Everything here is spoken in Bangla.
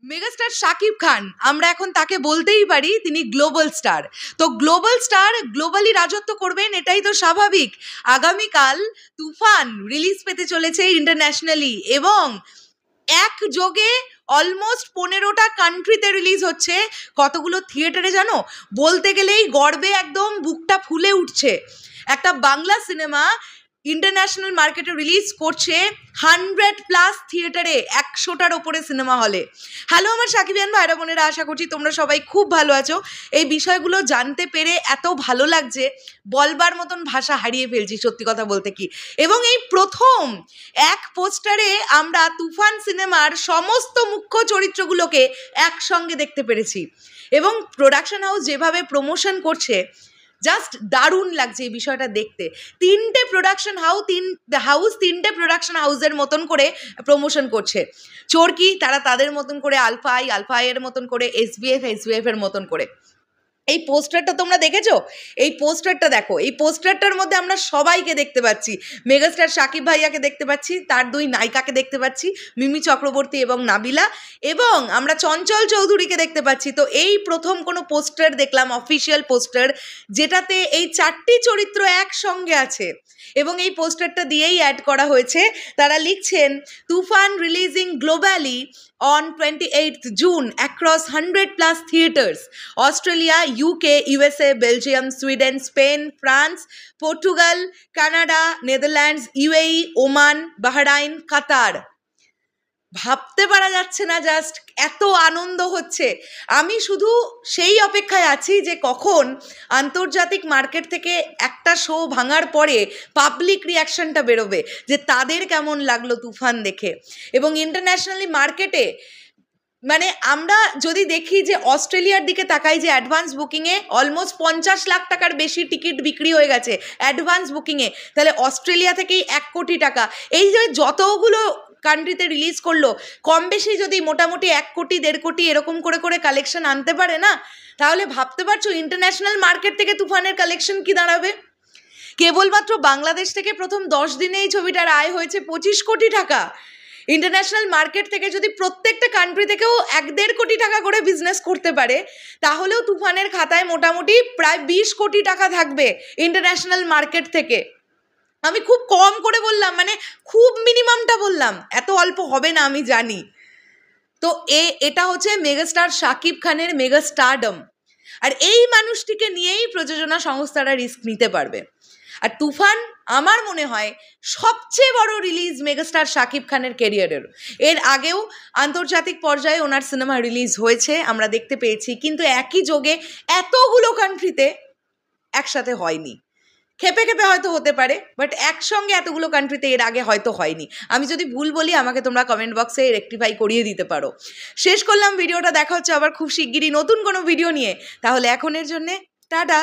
মেগাস্টার শাকিব খান, আমরা এখন তাকে বলতেই পারি তিনি গ্লোবাল স্টার। তো গ্লোবাল স্টার গ্লোবালি রাজত্ব করবেন, এটাই তো স্বাভাবিক। আগামীকাল তুফান রিলিজ পেতে চলেছে ইন্টারন্যাশনালি, এবং একযোগে অলমোস্ট 15টা কান্ট্রিতে রিলিজ হচ্ছে। কতগুলো থিয়েটারে জানো? বলতে গেলেই গর্বে একদম বুকটা ফুলে উঠছে। একটা বাংলা সিনেমা ইন্টারন্যাশনাল মার্কেটে রিলিজ করছে 100+ থিয়েটারে, 100টার ওপরে সিনেমা হলে। হ্যালো আমার সাকিবিয়ান ভাইরা বোনেরা, আশা করছি তোমরা সবাই খুব ভালো আছো। এই বিষয়গুলো জানতে পেরে এত ভালো লাগছে, বলবার মতন ভাষা হারিয়ে ফেলছি সত্যি কথা বলতে কি। এবং এই প্রথম এক পোস্টারে আমরা তুফান সিনেমার সমস্ত মুখ্য চরিত্রগুলোকে একসঙ্গে দেখতে পেরেছি, এবং প্রোডাকশন হাউস যেভাবে প্রমোশন করছে, জাস্ট দারুণ লাগছে এই বিষয়টা দেখতে। তিনটে প্রোডাকশন তিনটে প্রোডাকশন হাউসের মতন করে প্রমোশন করছে। চরকি তারা তাদের মতন করে, আলফা আই এর মতন করে, এসবিএফ এর মতন করে। এই পোস্টারটা তোমরা দেখেছো? এই পোস্টারটা দেখো, এই পোস্টারটার মধ্যে আমরা সবাইকে দেখতে পাচ্ছি। মেগাস্টার শাকিব ভাইয়াকে দেখতে পাচ্ছি, তার দুই নায়িকাকে দেখতে পাচ্ছি, মিমি চক্রবর্তী এবং নাবিলা, এবং আমরা চঞ্চল চৌধুরীকে দেখতে পাচ্ছি। তো এই প্রথম কোনো পোস্টার দেখলাম, অফিসিয়াল পোস্টার, যেটাতে এই 4টি চরিত্র একসঙ্গে আছে, এবং এই পোস্টারটা দিয়েই অ্যাড করা হয়েছে। তারা লিখছেন, Toofan releasing globally on 28th June across 100+ theatres. Australia, UK, USA, Belgium, Sweden, Spain, France, Portugal, Canada, Netherlands, UAE, Oman, Bahrain, Qatar. ভাবতে পারা যাচ্ছে না, জাস্ট এত আনন্দ হচ্ছে। আমি শুধু সেই অপেক্ষায় আছি যে কখন আন্তর্জাতিক মার্কেট থেকে একটা শো ভাঙার পরে পাবলিক রিয়াকশনটা বেরোবে, যে তাদের কেমন লাগলো তুফান দেখে। এবং ইন্টারন্যাশনালি মার্কেটে মানে আমরা যদি দেখি যে অস্ট্রেলিয়ার দিকে তাকাই, যে অ্যাডভান্স বুকিংয়ে অলমোস্ট 50 লাখ টাকার বেশি টিকিট বিক্রি হয়ে গেছে অ্যাডভান্স বুকিংয়ে, তাহলে অস্ট্রেলিয়া থেকেই 1 কোটি টাকা। এই যে যতগুলো কান্ট্রিতে রিলিজ করলো, কম বেশি যদি মোটামুটি 1 কোটি 1.5 কোটি এরকম করে করে কালেকশন আনতে পারে না, তাহলে ভাবতে পারছো ইন্টারন্যাশনাল মার্কেট থেকে তুফানের কালেকশন কি দাঁড়াবে। কেবলমাত্র বাংলাদেশ থেকে প্রথম 10 দিনে এই ছবিটার আয় হয়েছে 25 কোটি টাকা। ইন্টারন্যাশনাল মার্কেট থেকে যদি প্রত্যেকটা কান্ট্রি থেকেও 1-1.5 কোটি টাকা করে বিজনেস করতে পারে, তাহলেও তুফানের খাতায় মোটামুটি প্রায় 20 কোটি টাকা থাকবে ইন্টারন্যাশনাল মার্কেট থেকে। আমি খুব কম করে বললাম, মানে খুব মিনিমামটা বললাম, এত অল্প হবে না আমি জানি। তো এটা হচ্ছে মেগাস্টার শাকিব খানের মেগা স্টারডম, আর এই মানুষটিকে নিয়েই প্রযোজনা সংস্থারা রিস্ক নিতে পারবে। আর তুফান আমার মনে হয় সবচেয়ে বড় রিলিজ মেগাস্টার শাকিব খানের ক্যারিয়ারের। এর আগেও আন্তর্জাতিক পর্যায়ে ওনার সিনেমা রিলিজ হয়েছে, আমরা দেখতে পেয়েছি, কিন্তু একই যোগে এতগুলো কান্ট্রিতে একসাথে হয়নি। খেপে খেপে হয়তো হতে পারে, বাট একসঙ্গে এতগুলো কান্ট্রিতে এর আগে হয়তো হয়নি। আমি যদি ভুল বলি আমাকে তোমরা কমেন্ট বক্সে রেকটিফাই করিয়ে দিতে পারো। শেষ করলাম ভিডিওটা, দেখা হচ্ছে আবার খুব শিগগিরই নতুন কোনো ভিডিও নিয়ে। তাহলে এখনের জন্যে টাটা।